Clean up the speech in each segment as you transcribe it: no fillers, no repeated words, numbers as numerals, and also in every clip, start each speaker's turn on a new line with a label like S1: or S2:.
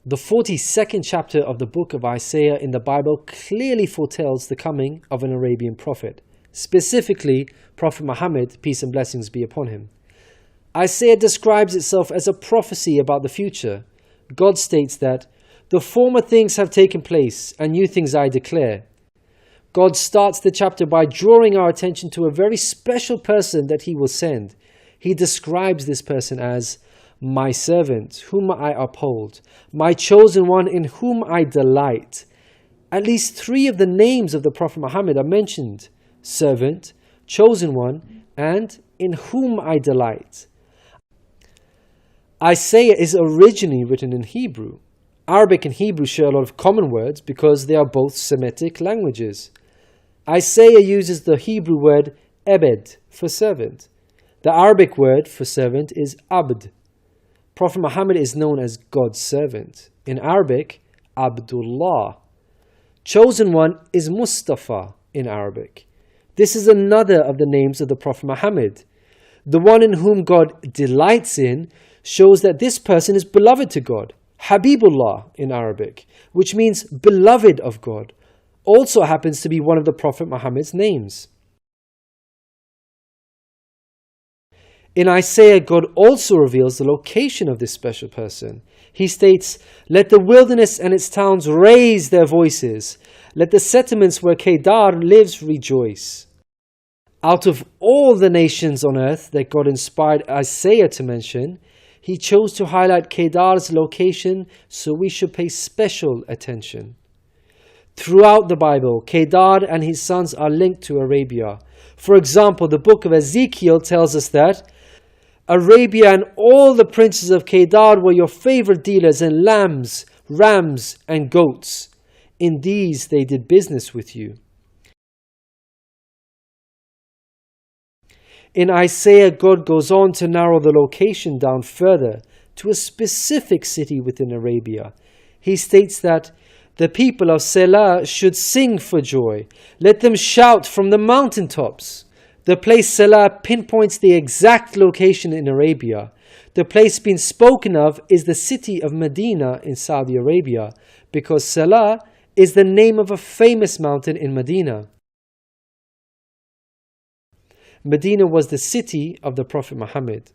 S1: The 42nd chapter of the book of Isaiah in the Bible clearly foretells the coming of an Arabian prophet, specifically Prophet Muhammad, peace and blessings be upon him. Isaiah describes itself as a prophecy about the future. God states that, "The former things have taken place, and new things I declare." God starts the chapter by drawing our attention to a very special person that He will send. He describes this person as my servant, whom I uphold, my chosen one in whom I delight. At least 3 of the names of the Prophet Muhammad are mentioned: servant, chosen one, and in whom I delight. Isaiah is originally written in Hebrew. Arabic and Hebrew share a lot of common words because they are both Semitic languages. Isaiah uses the Hebrew word ebed for servant. The Arabic word for servant is abd. Prophet Muhammad is known as God's servant. In Arabic, Abdullah. Chosen one is Mustafa in Arabic. This is another of the names of the Prophet Muhammad. The one in whom God delights in shows that this person is beloved to God. Habibullah in Arabic, which means beloved of God, also happens to be one of the Prophet Muhammad's names. In Isaiah, God also reveals the location of this special person. He states, "Let the wilderness and its towns raise their voices. Let the settlements where Kedar lives rejoice." Out of all the nations on earth that God inspired Isaiah to mention, He chose to highlight Kedar's location, so we should pay special attention. Throughout the Bible, Kedar and his sons are linked to Arabia. For example, the book of Ezekiel tells us that Arabia and all the princes of Kedar were your favorite dealers in lambs, rams, and goats. In these they did business with you. In Isaiah, God goes on to narrow the location down further to a specific city within Arabia. He states that the people of Selah should sing for joy. Let them shout from the mountaintops. The place Selah pinpoints the exact location in Arabia. The place being spoken of is the city of Madinah in Saudi Arabia, because Selah is the name of a famous mountain in Madinah. Medina was the city of the Prophet Muhammad.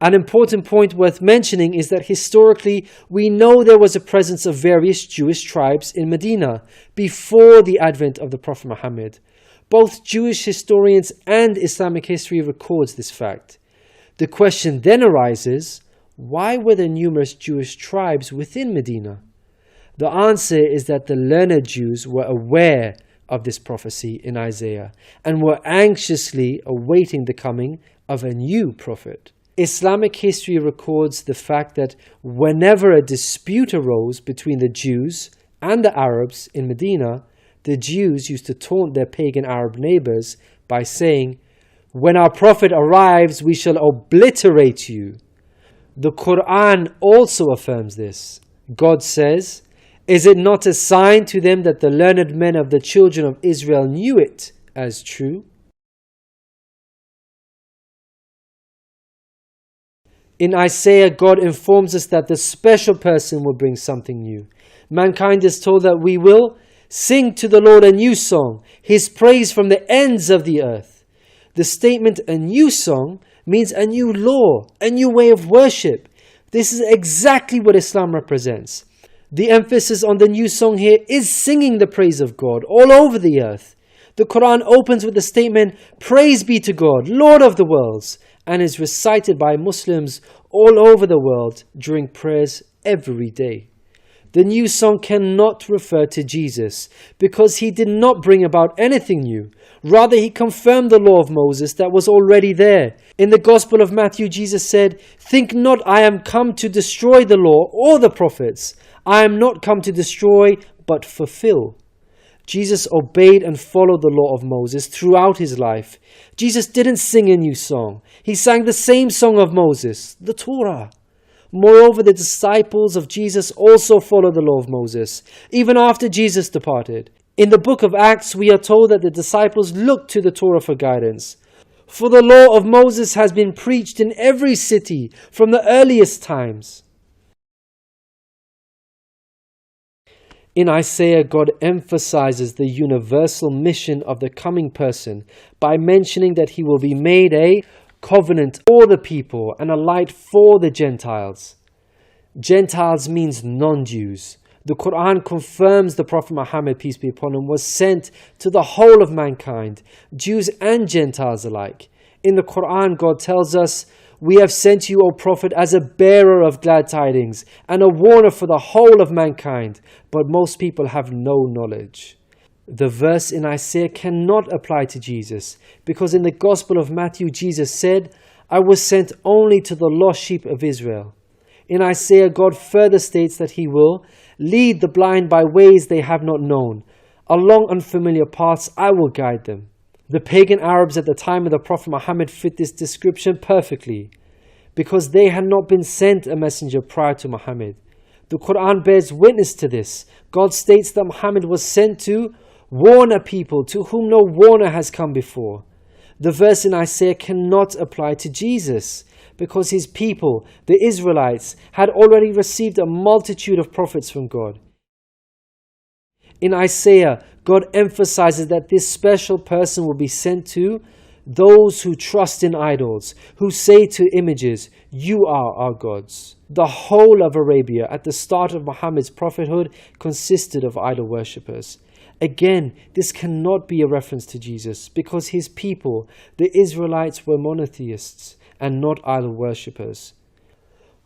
S1: An important point worth mentioning is that historically we know there was a presence of various Jewish tribes in Medina before the advent of the Prophet Muhammad. Both Jewish historians and Islamic history records this fact. The question then arises, why were there numerous Jewish tribes within Medina? The answer is that the learned Jews were aware of this prophecy in Isaiah and were anxiously awaiting the coming of a new prophet. Islamic history records the fact that whenever a dispute arose between the Jews and the Arabs in Medina, the Jews used to taunt their pagan Arab neighbors by saying, "When our prophet arrives, we shall obliterate you." The Quran also affirms this. God says, "Is it not a sign to them that the learned men of the children of Israel knew it as true?" In Isaiah, God informs us that the special person will bring something new. Mankind is told that we will sing to the Lord a new song, His praise from the ends of the earth. The statement "a new song" means a new law, a new way of worship. This is exactly what Islam represents. The emphasis on the new song here is singing the praise of God all over the earth. The Quran opens with the statement, "Praise be to God, Lord of the worlds," and is recited by Muslims all over the world during prayers every day. The new song cannot refer to Jesus because He did not bring about anything new. Rather, He confirmed the law of Moses that was already there. In the Gospel of Matthew, Jesus said, "Think not I am come to destroy the law or the prophets. I am not come to destroy, but fulfill." Jesus obeyed and followed the law of Moses throughout His life. Jesus didn't sing a new song. He sang the same song of Moses, the Torah. Moreover, the disciples of Jesus also followed the law of Moses, even after Jesus departed. In the book of Acts, we are told that the disciples looked to the Torah for guidance. For the law of Moses has been preached in every city from the earliest times. In Isaiah, God emphasizes the universal mission of the coming person by mentioning that he will be made a covenant for the people and a light for the Gentiles. Gentiles means non-Jews. The Quran confirms the Prophet Muhammad, peace be upon him, was sent to the whole of mankind, Jews and Gentiles alike. In the Quran, God tells us, "We have sent you, O Prophet, as a bearer of glad tidings and a warner for the whole of mankind, but most people have no knowledge." The verse in Isaiah cannot apply to Jesus, because in the Gospel of Matthew, Jesus said, "I was sent only to the lost sheep of Israel." In Isaiah, God further states that He will lead the blind by ways they have not known. Along unfamiliar paths I will guide them. The pagan Arabs at the time of the Prophet Muhammad fit this description perfectly, because they had not been sent a messenger prior to Muhammad. The Quran bears witness to this. God states that Muhammad was sent to warn a people to whom no warner has come before. The verse in Isaiah cannot apply to Jesus, because his people, the Israelites, had already received a multitude of prophets from God. In Isaiah, God emphasizes that this special person will be sent to those who trust in idols, who say to images, "You are our gods." The whole of Arabia at the start of Muhammad's prophethood consisted of idol worshippers. Again, this cannot be a reference to Jesus, because his people, the Israelites, were monotheists and not idol worshippers.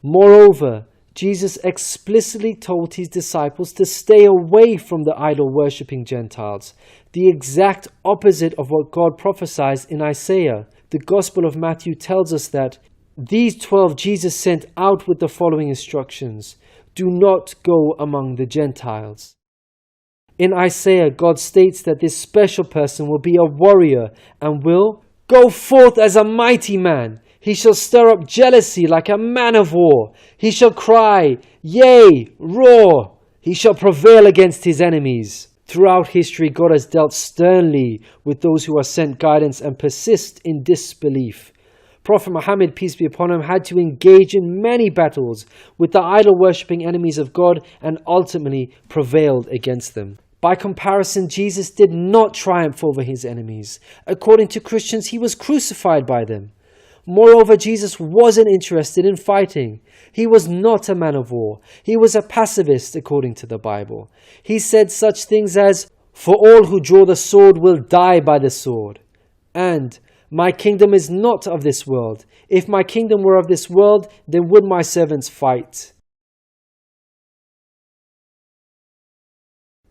S1: Moreover, Jesus explicitly told his disciples to stay away from the idol-worshipping Gentiles, the exact opposite of what God prophesied in Isaiah. The Gospel of Matthew tells us that these 12 Jesus sent out with the following instructions: "Do not go among the Gentiles." In Isaiah, God states that this special person will be a warrior and will go forth as a mighty man. He shall stir up jealousy like a man of war. He shall cry, yea, roar. He shall prevail against his enemies. Throughout history, God has dealt sternly with those who are sent guidance and persist in disbelief. Prophet Muhammad, peace be upon him, had to engage in many battles with the idol-worshipping enemies of God and ultimately prevailed against them. By comparison, Jesus did not triumph over his enemies. According to Christians, he was crucified by them. Moreover, Jesus wasn't interested in fighting. He was not a man of war. He was a pacifist, according to the Bible. He said such things as, "For all who draw the sword will die by the sword," and "My kingdom is not of this world. If my kingdom were of this world, then would my servants fight."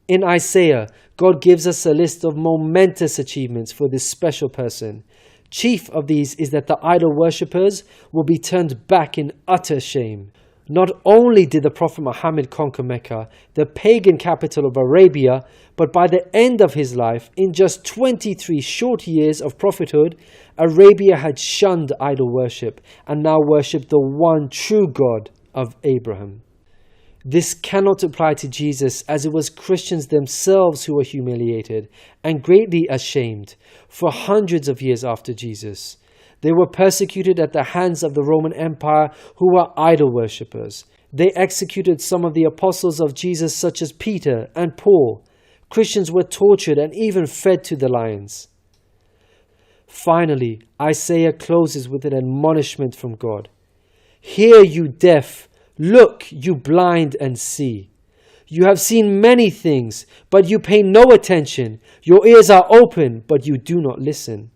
S1: In Isaiah, God gives us a list of momentous achievements for this special person. Chief of these is that the idol worshippers will be turned back in utter shame. Not only did the Prophet Muhammad conquer Mecca, the pagan capital of Arabia, but by the end of his life, in just 23 short years of prophethood, Arabia had shunned idol worship and now worshipped the one true God of Abraham. This cannot apply to Jesus, as it was Christians themselves who were humiliated and greatly ashamed for hundreds of years after Jesus. They were persecuted at the hands of the Roman Empire, who were idol worshippers. They executed some of the apostles of Jesus, such as Peter and Paul. Christians were tortured and even fed to the lions. Finally, Isaiah closes with an admonishment from God. "Hear, you deaf. Look, you blind, and see. You have seen many things, but you pay no attention. Your ears are open, but you do not listen.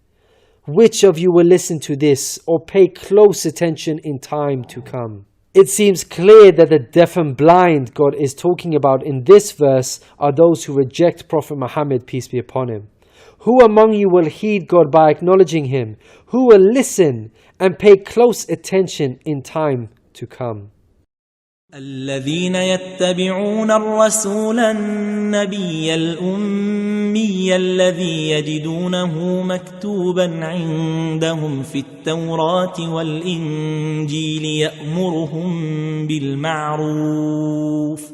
S1: Which of you will listen to this or pay close attention in time to come?" It seems clear that the deaf and blind God is talking about in this verse are those who reject Prophet Muhammad, peace be upon him. Who among you will heed God by acknowledging him? Who will listen and pay close attention in time to come?
S2: الذين يتبعون الرسول النبي الأمي الذي يجدونه مكتوبا عندهم في التوراة والإنجيل يأمرهم بالمعروف